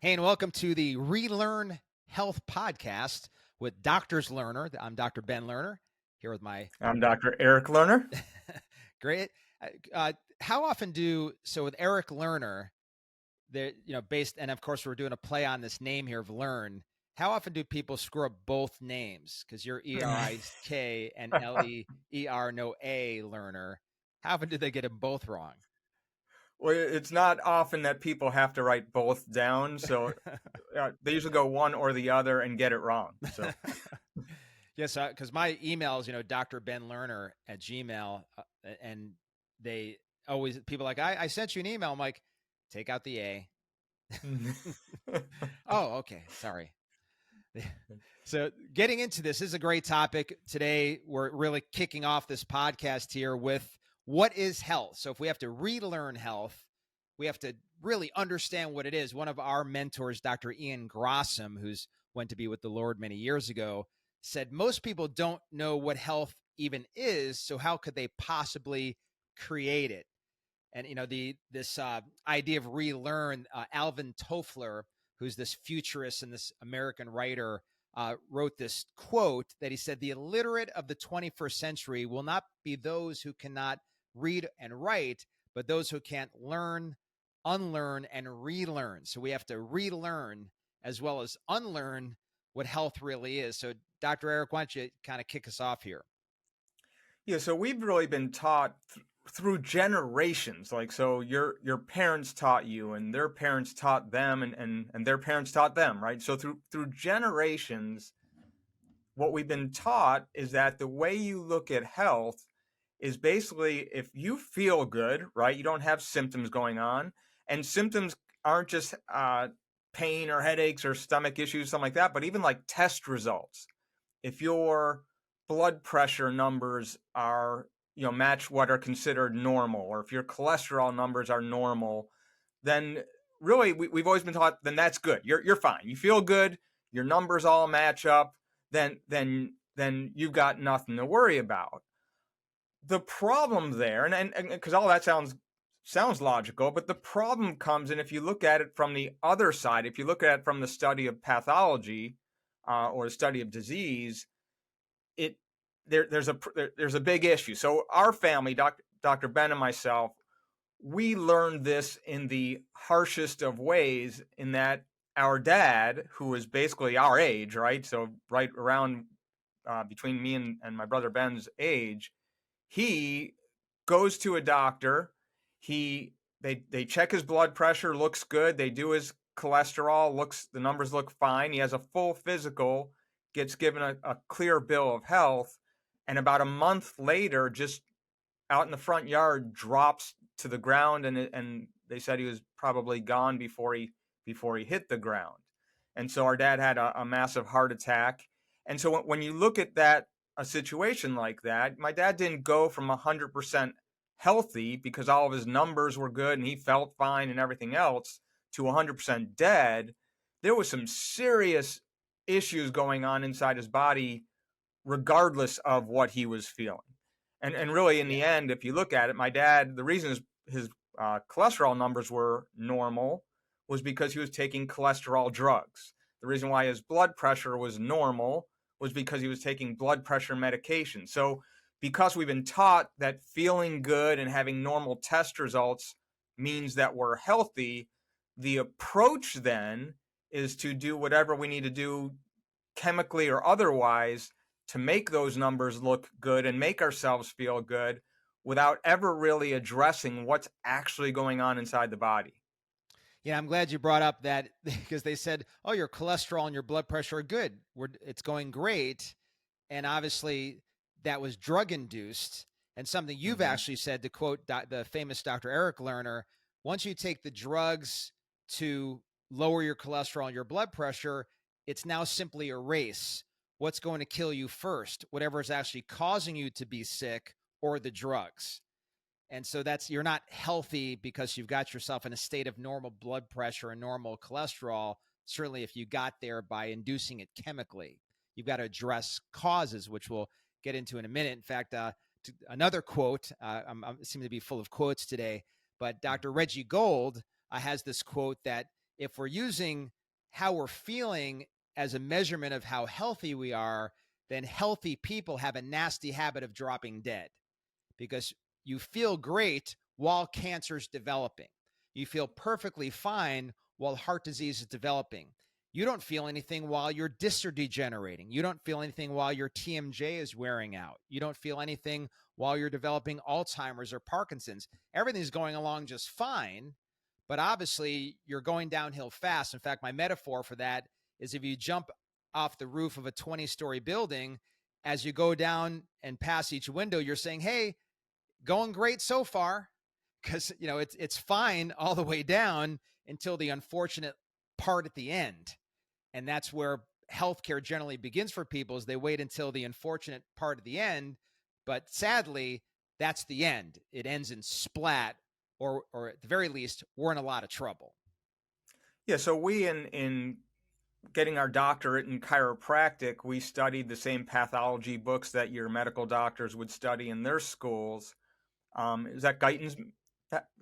Hey, and welcome to the Relearn Health Podcast with Doctor's Learner. I'm Dr. Ben Lerner here with my I'm Dr. Eric Lerner. great. How often with Eric Lerner, based, and of course we're doing a play on this name here of Learn. How often do people screw up both names? Because you're ERIK and LEER, no A Learner. How often do they get them both wrong? Well, it's not often that people have to write both down, so they usually go one or the other and get it wrong. So, yes, because my email is Dr. Ben Lerner at Gmail, and they always people are like I sent you an email. I'm like, take out the A. Oh, okay, sorry. So getting into this is a great topic today. We're really kicking off this podcast here with what is health. So if we have to relearn health, we have to really understand what it is. One of our mentors, Dr. Ian Grossum, who's went to be with the Lord many years ago, said most people don't know what health even is. So how could they possibly create it? And this idea of relearn, Alvin Toffler, who's this futurist and this American writer, wrote this quote that he said, "The illiterate of the 21st century will not be those who cannot read and write, but those who can't learn, unlearn, and relearn." So we have to relearn as well as unlearn what health really is. So Dr. Eric, why don't you kind of kick us off here? yeah, so we've really been taught through generations. Like, so your parents taught you, and their parents taught them, and their parents taught them, right? So through generations, what we've been taught is that the way you look at health is basically if you feel good, right? You don't have symptoms going on, and symptoms aren't just pain or headaches or stomach issues, something like that, but even like test results. If your blood pressure numbers are, match what are considered normal, or if your cholesterol numbers are normal, then really we've always been taught then that's good. You're fine. You feel good. Your numbers all match up. Then you've got nothing to worry about. The problem there, and because all that sounds logical, but the problem comes in if you look at it from the other side. If you look at it from the study of pathology or the study of disease, there's a big issue. So our family, Dr. Ben and myself, we learned this in the harshest of ways, in that our dad, who was basically our age, right? So right around between me and my brother Ben's age, he goes to a doctor. They check his blood pressure, looks good. They do his cholesterol, the numbers look fine. He has a full physical, gets given a clear bill of health, and about a month later, just out in the front yard, drops to the ground, and they said he was probably gone before he hit the ground. And so our dad had a massive heart attack. And so when you look at that, a situation like that, my dad didn't go from 100% healthy because all of his numbers were good and he felt fine and everything else, to 100% dead. There was some serious issues going on inside his body, regardless of what he was feeling. And really, in the end, if you look at it, my dad, the reason his cholesterol numbers were normal was because he was taking cholesterol drugs. The reason why his blood pressure was normal was because he was taking blood pressure medication. So because we've been taught that feeling good and having normal test results means that we're healthy, the approach then is to do whatever we need to do, chemically or otherwise, to make those numbers look good and make ourselves feel good, without ever really addressing what's actually going on inside the body. Yeah, I'm glad you brought up that, because they said, "Oh, your cholesterol and your blood pressure are good. It's going great," and obviously that was drug induced. And something you've actually said, to quote the famous Dr. Eric Lerner, once you take the drugs to lower your cholesterol and your blood pressure, it's now simply a race. What's going to kill you first? Whatever is actually causing you to be sick, or the drugs. And so you're not healthy because you've got yourself in a state of normal blood pressure and normal cholesterol. Certainly, if you got there by inducing it chemically, you've got to address causes, which we'll get into in a minute. In fact, another quote, I seem to be full of quotes today, but Dr. Reggie Gold has this quote that if we're using how we're feeling as a measurement of how healthy we are, then healthy people have a nasty habit of dropping dead, because you feel great while cancer's developing. You feel perfectly fine while heart disease is developing. You don't feel anything while your discs are degenerating. You don't feel anything while your TMJ is wearing out. You don't feel anything while you're developing Alzheimer's or Parkinson's. Everything's going along just fine, but obviously you're going downhill fast. In fact, my metaphor for that is if you jump off the roof of a 20-story building, as you go down and pass each window, you're saying, hey, going great so far, because it's fine all the way down until the unfortunate part at the end. And that's where healthcare generally begins for people, is they wait until the unfortunate part at the end. But sadly, that's the end. It ends in splat, or at the very least, we're in a lot of trouble. Yeah, so we in getting our doctorate in chiropractic, we studied the same pathology books that your medical doctors would study in their schools. Is that Guyton's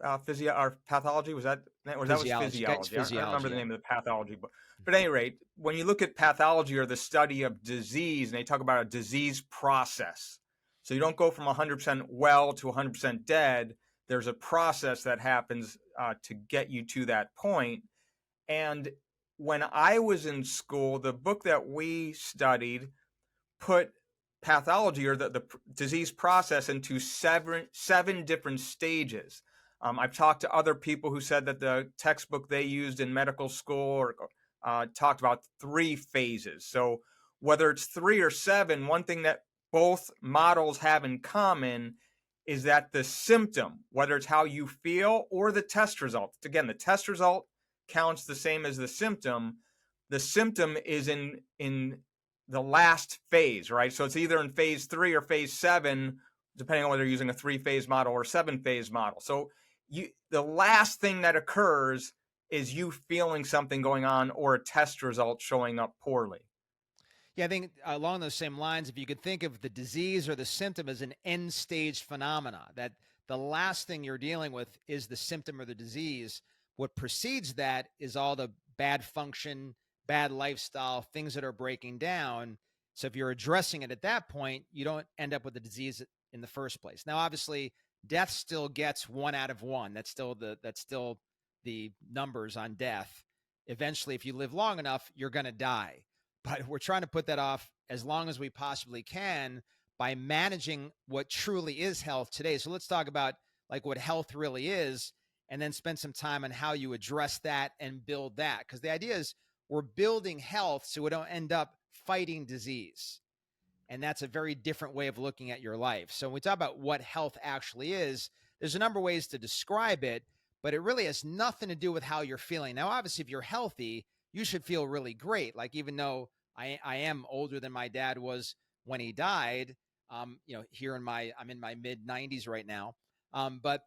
or pathology? Was that was physiology? I don't remember the name of the pathology book. But at any rate, when you look at pathology, or the study of disease, and they talk about a disease process, so you don't go from 100% well to 100% dead. There's a process that happens to get you to that point. And when I was in school, the book that we studied put pathology, or the disease process, into seven different stages. I've talked to other people who said that the textbook they used in medical school talked about 3 phases. So whether it's 3 or 7, one thing that both models have in common is that the symptom, whether it's how you feel or the test result, again, the test result counts the same as the symptom. The symptom is in the last phase, right? So it's either in phase 3 or phase 7, depending on whether you're using a 3-phase model or 7-phase model. So the last thing that occurs is you feeling something going on, or a test result showing up poorly. Yeah, I think along those same lines, if you could think of the disease or the symptom as an end stage phenomena, that the last thing you're dealing with is the symptom or the disease. What precedes that is all the bad function, bad lifestyle, things that are breaking down. So if you're addressing it at that point, you don't end up with the disease in the first place. Now, obviously, death still gets 1 out of 1. That's still the numbers on death. Eventually, if you live long enough, you're going to die. But we're trying to put that off as long as we possibly can by managing what truly is health today. So let's talk about like what health really is, and then spend some time on how you address that and build that. Because the idea is we're building health so we don't end up fighting disease. And that's a very different way of looking at your life. So when we talk about what health actually is, there's a number of ways to describe it, but it really has nothing to do with how you're feeling. Now, obviously, if you're healthy, you should feel really great. Like, even though I am older than my dad was when he died, I'm in my mid 90s right now. But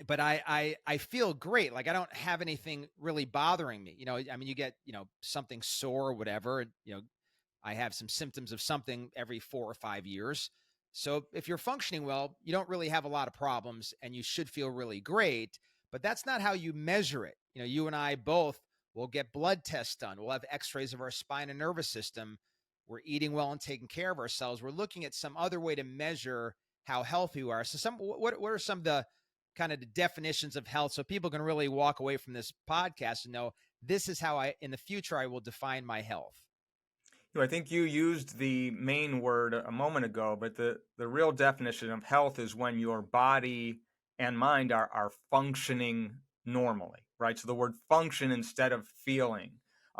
I feel great. Like, I don't have anything really bothering me. You get, something sore or whatever. And, I have some symptoms of something every 4 or 5 years. So if you're functioning well, you don't really have a lot of problems, and you should feel really great. But that's not how you measure it. You and I both will get blood tests done. We'll have x-rays of our spine and nervous system. We're eating well and taking care of ourselves. We're looking at some other way to measure how healthy we are. So what are some of the kind of the definitions of health, so people can really walk away from this podcast and know this is how in the future, I will define my health? I think you used the main word a moment ago, but the real definition of health is when your body and mind are functioning normally, right? So the word function instead of feeling.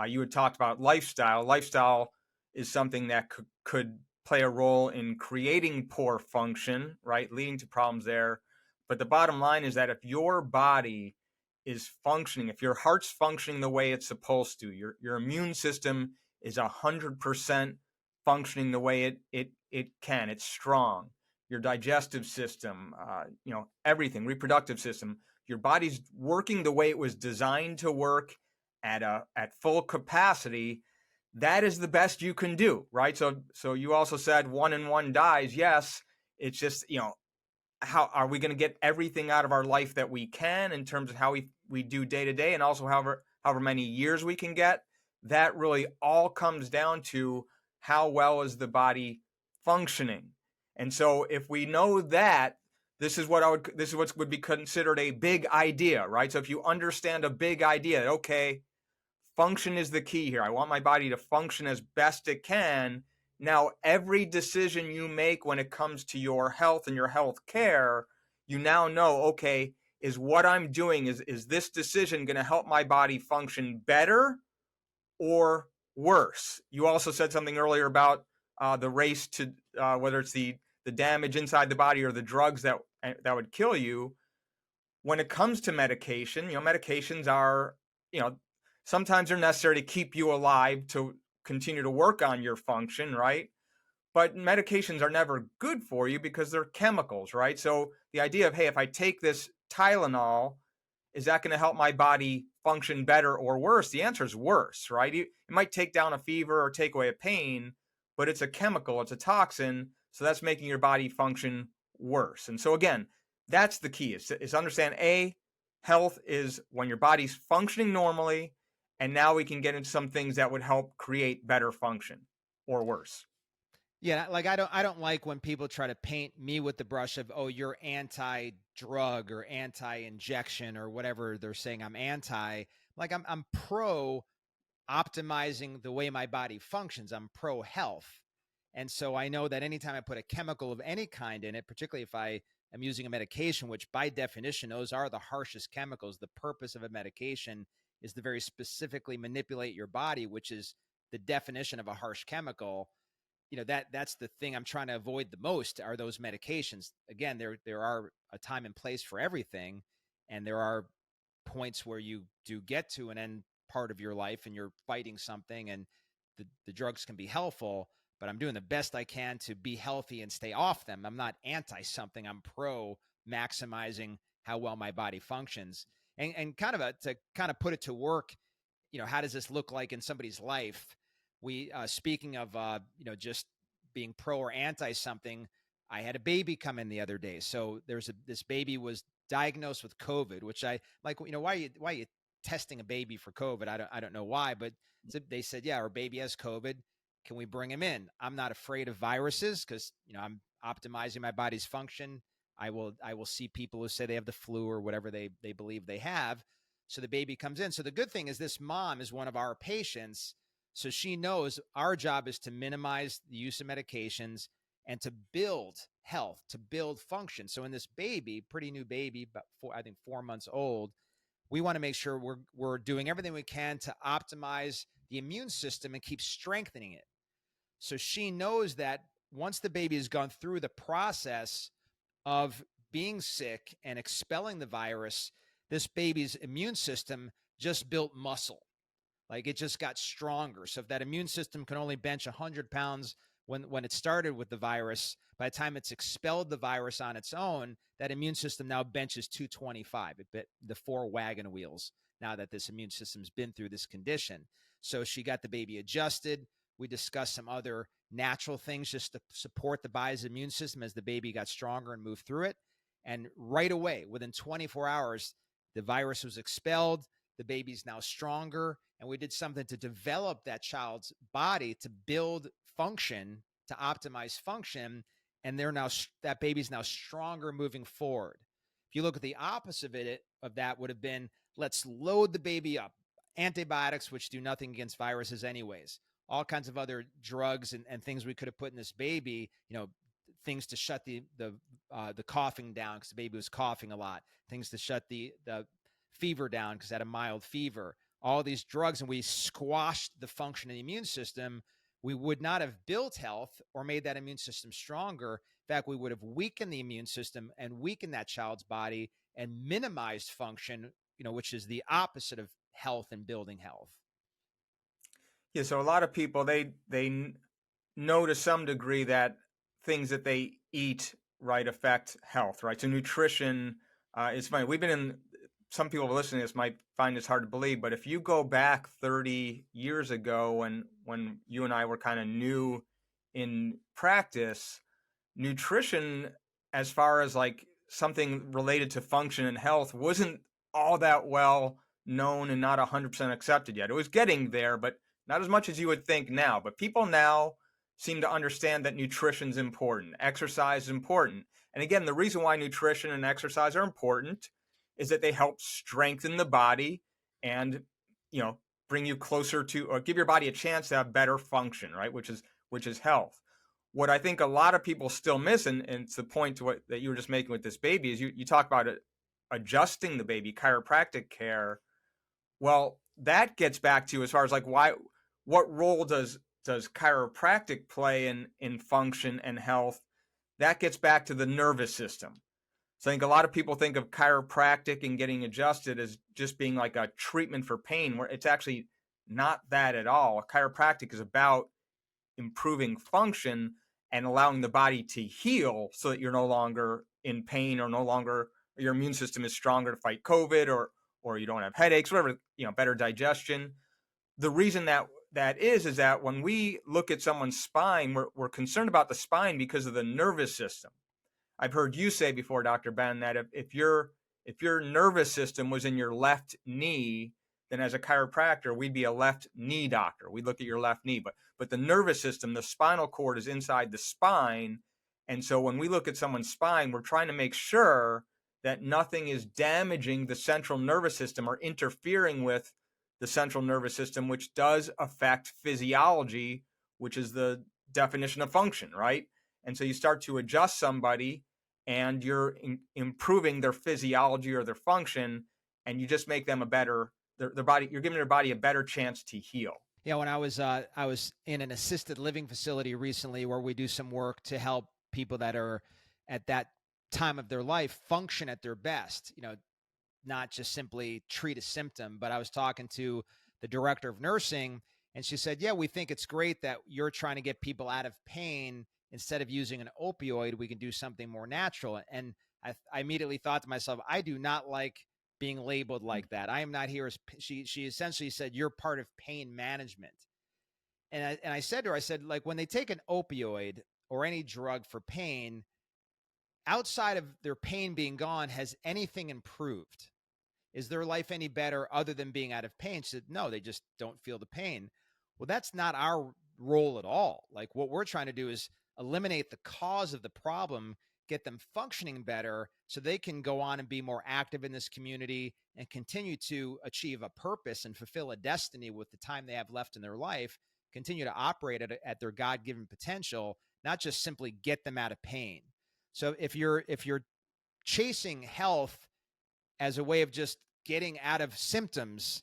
You had talked about lifestyle. Lifestyle is something that could play a role in creating poor function, right? Leading to problems there. But the bottom line is that if your body is functioning, if your heart's functioning the way it's supposed to, your immune system is 100% functioning the way it can. It's strong. Your digestive system, everything, reproductive system, your body's working the way it was designed to work at full capacity. That is the best you can do, right? So you also said 1 and 1 dies. Yes, it's just, how are we going to get everything out of our life that we can in terms of how we do day to day, and also however many years we can get, that really all comes down to how well is the body functioning. And so if we know that, this is what would be considered a big idea, right? So if you understand a big idea, okay, function is the key here. I want my body to function as best it can. Now, every decision you make when it comes to your health and your health care, you now know, okay, is what I'm doing, is this decision going to help my body function better or worse? You also said something earlier about the race to whether it's the damage inside the body or the drugs that would kill you. When it comes to medication, medications are, sometimes they're necessary to keep you alive, to continue to work on your function, right? But medications are never good for you because they're chemicals, right? So the idea of, hey, if I take this Tylenol, is that going to help my body function better or worse? The answer is worse, right? It might take down a fever or take away a pain, but it's a chemical, it's a toxin, so that's making your body function worse. And so again, that's the key, is understand health is when your body's functioning normally, and now we can get into some things that would help create better function or worse. Yeah, like I don't like when people try to paint me with the brush of, oh, you're anti-drug or anti-injection or whatever they're saying I'm anti. Like I'm pro optimizing the way my body functions. I'm pro health. And so I know that anytime I put a chemical of any kind in it, particularly if I am using a medication, which by definition, those are the harshest chemicals. The purpose of a medication is to very specifically manipulate your body, which is the definition of a harsh chemical. That's the thing I'm trying to avoid the most are those medications. Again, there are a time and place for everything, and there are points where you do get to an end part of your life and you're fighting something, and the drugs can be helpful, but I'm doing the best I can to be healthy and stay off them. I'm not anti something. I'm pro maximizing how well my body functions. And kind of to kind of put it to work, how does this look like in somebody's life? We speaking of just being pro or anti something, I had a baby come in the other day. So this baby was diagnosed with COVID, which I like. Why are you testing a baby for COVID? I don't know why, but they said, yeah, our baby has COVID. Can we bring him in? I'm not afraid of viruses because I'm optimizing my body's function. I will see people who say they have the flu or whatever they believe they have. So the baby comes in. So the good thing is this mom is one of our patients. So she knows our job is to minimize the use of medications and to build health, to build function. So in this baby, pretty new baby, about 4 months old, we want to make sure we're doing everything we can to optimize the immune system and keep strengthening it. So she knows that once the baby has gone through the process of being sick and expelling the virus, this baby's immune system just built muscle. Like it just got stronger. So if that immune system can only bench 100 pounds when it started with the virus, by the time it's expelled the virus on its own, that immune system now benches 225. It bit the 4 wagon wheels now that this immune system's been through this condition. So she got the baby adjusted. We discussed some other natural things just to support the body's immune system as the baby got stronger and moved through it. And right away, within 24 hours, the virus was expelled. The baby's now stronger. And we did something to develop that child's body to build function, to optimize function. And that baby's now stronger moving forward. If you look at the opposite of that would have been, let's load the baby up. Antibiotics, which do nothing against viruses anyways. All kinds of other drugs and things we could have put in this baby, things to shut the coughing down because the baby was coughing a lot. Things to shut the fever down because it had a mild fever. All these drugs, and we squashed the function of the immune system. We would not have built health or made that immune system stronger. In fact, we would have weakened the immune system and weakened that child's body and minimized function, which is the opposite of health and building health. Yeah, so a lot of people, they know to some degree that things that they eat, right, affect health, right? So nutrition is funny. Some people listening to this might find this hard to believe, but if you go back 30 years ago when you and I were kind of new in practice, nutrition, as far as like something related to function and health, wasn't all that well known and not 100% accepted yet. It was getting there, but not as much as you would think now. But people now seem to understand that nutrition is important, exercise is important. And again, the reason why nutrition and exercise are important is that they help strengthen the body and, you know, bring you closer to, or give your body a chance to have better function, right? Which is health. What I think a lot of people still miss, and it's the point to what that you were just making with this baby, is you talk about it, adjusting the baby, chiropractic care. Well, that gets back to, as far as like, what role does chiropractic play in function and health? That gets back to the nervous system. So I think a lot of people think of chiropractic and getting adjusted as just being like a treatment for pain, where it's actually not that at all. Chiropractic is about improving function and allowing the body to heal so that you're no longer in pain, or no longer, your immune system is stronger to fight COVID, or you don't have headaches, whatever, better digestion. The reason that is that when we look at someone's spine, we're concerned about the spine because of the nervous system. I've heard you say before, Dr. Ben, that if your nervous system was in your left knee, then as a chiropractor, we'd be a left knee doctor. We'd look at your left knee, but the nervous system, the spinal cord, is inside the spine. And so when we look at someone's spine, we're trying to make sure that nothing is damaging the central nervous system or interfering with the central nervous system, which does affect physiology, which is the definition of function, right? And so you start to adjust somebody, and you're improving their physiology or their function, and you just make them their body, you're giving their body a better chance to heal. Yeah, when I was in an assisted living facility recently where we do some work to help people that are at that time of their life function at their best, not just simply treat a symptom. But I was talking to the director of nursing, and she said, yeah, we think it's great that you're trying to get people out of pain. Instead of using an opioid, we can do something more natural. And I immediately thought to myself, I do not like being labeled like that. I am not here as, she essentially said, you're part of pain management. And I said to her, I said, like, when they take an opioid or any drug for pain, outside of their pain being gone, has anything improved? Is their life any better other than being out of pain? She said, no, they just don't feel the pain. Well, that's not our role at all. Like, what we're trying to do is eliminate the cause of the problem, get them functioning better so they can go on and be more active in this community and continue to achieve a purpose and fulfill a destiny with the time they have left in their life, continue to operate at their God-given potential, not just simply get them out of pain. So if you're chasing health as a way of just getting out of symptoms,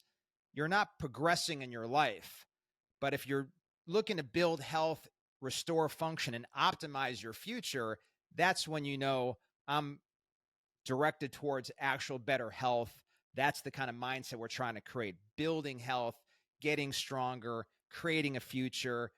you're not progressing in your life. But if you're looking to build health, restore function, and optimize your future, that's when I'm directed towards actual better health. That's the kind of mindset we're trying to create: building health, getting stronger, creating a future,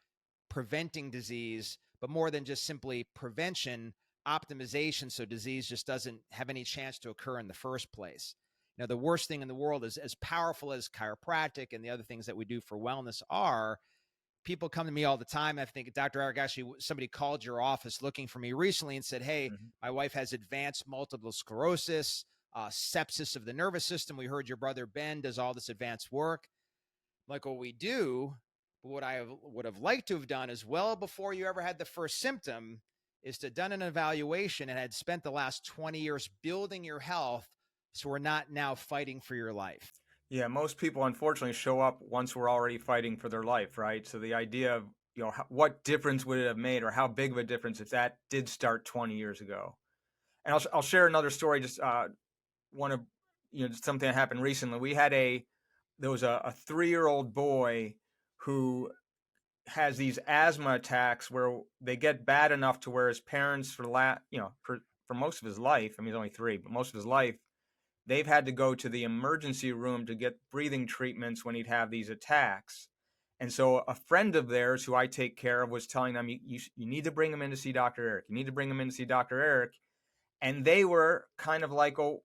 preventing disease, but more than just simply prevention, optimization, so disease just doesn't have any chance to occur in the first place. The worst thing in the world is, as powerful as chiropractic and the other things that we do for wellness are, people come to me all the time. I think, Dr. Eric, actually, somebody called your office looking for me recently and said, hey, my wife has advanced multiple sclerosis, sepsis of the nervous system. We heard your brother Ben does all this advanced work. I'm like, well, we do. But what I would have liked to have done is, well before you ever had the first symptom, is to have done an evaluation and had spent the last 20 years building your health, so we're not now fighting for your life. Yeah, most people unfortunately show up once we're already fighting for their life, right? So the idea of, what difference would it have made, or how big of a difference if that did start 20 years ago? And I'll share another story. Just one of something that happened recently. There was a 3-year-old boy who has these asthma attacks where they get bad enough to where his parents, for most of his life, I mean, he's only 3, but most of his life, they've had to go to the emergency room to get breathing treatments when he'd have these attacks. And so a friend of theirs who I take care of was telling them, you need to bring him in to see Dr. Eric. You need to bring him in to see Dr. Eric. And they were kind of like, oh,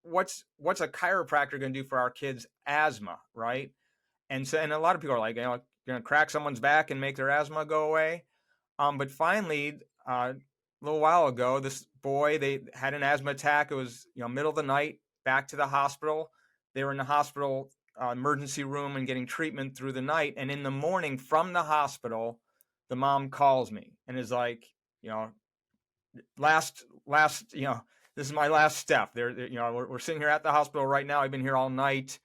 what's a chiropractor going to do for our kids' asthma, right? And so, and a lot of people are like, you're going to crack someone's back and make their asthma go away. But finally, a little while ago, this boy, they had an asthma attack. It was, middle of the night, back to the hospital. they were in the hospital emergency room and getting treatment through the night. And in the morning from the hospital, the mom calls me and is like, you know, last, you know, this is my last step. You know, we're sitting here at the hospital right now. I've been here all night.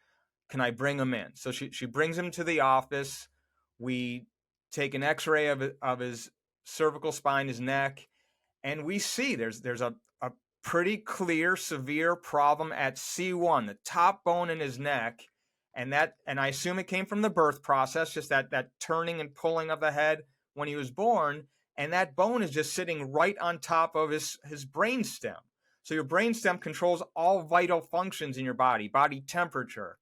Can I bring him in? So she brings him to the office. We take an X-ray of his cervical spine, his neck, and we see there's a pretty clear severe problem at C1, the top bone in his neck, and I assume it came from the birth process, just that turning and pulling of the head when he was born, and that bone is just sitting right on top of his brain stem. So your brain stem controls all vital functions in your body temperature,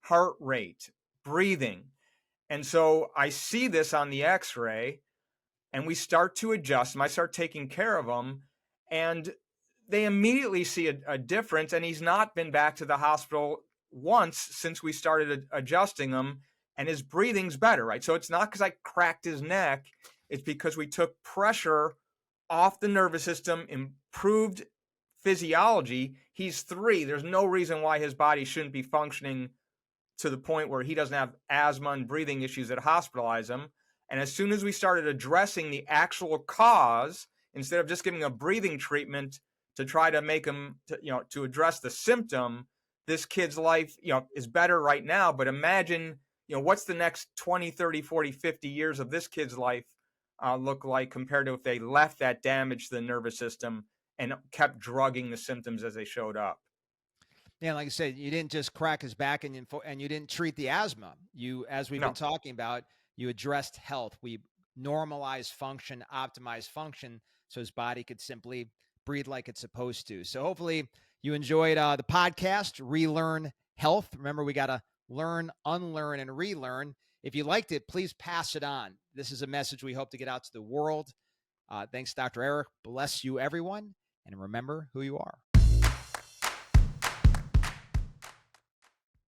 heart rate, breathing. And so I see this on the X-ray, and we start to adjust him. I start taking care of him, and they immediately see a difference. And he's not been back to the hospital once since we started adjusting him, and his breathing's better, right? So it's not because I cracked his neck. It's because we took pressure off the nervous system, improved physiology. He's 3. There's no reason why his body shouldn't be functioning to the point where he doesn't have asthma and breathing issues that hospitalize him. And as soon as we started addressing the actual cause, instead of just giving a breathing treatment to try to make him, to address the symptom, this kid's life, is better right now. But imagine, what's the next 20, 30, 40, 50 years of this kid's life look like compared to if they left that damage to the nervous system and kept drugging the symptoms as they showed up. Yeah, like I said, you didn't just crack his back and you didn't treat the asthma. You, as we've been talking about, you addressed health. We normalized function, optimized function, so his body could simply breathe like it's supposed to. So hopefully you enjoyed the podcast, Relearn Health. Remember, we got to learn, unlearn, and relearn. If you liked it, please pass it on. This is a message we hope to get out to the world. Thanks, Dr. Eric. Bless you, everyone. And remember who you are.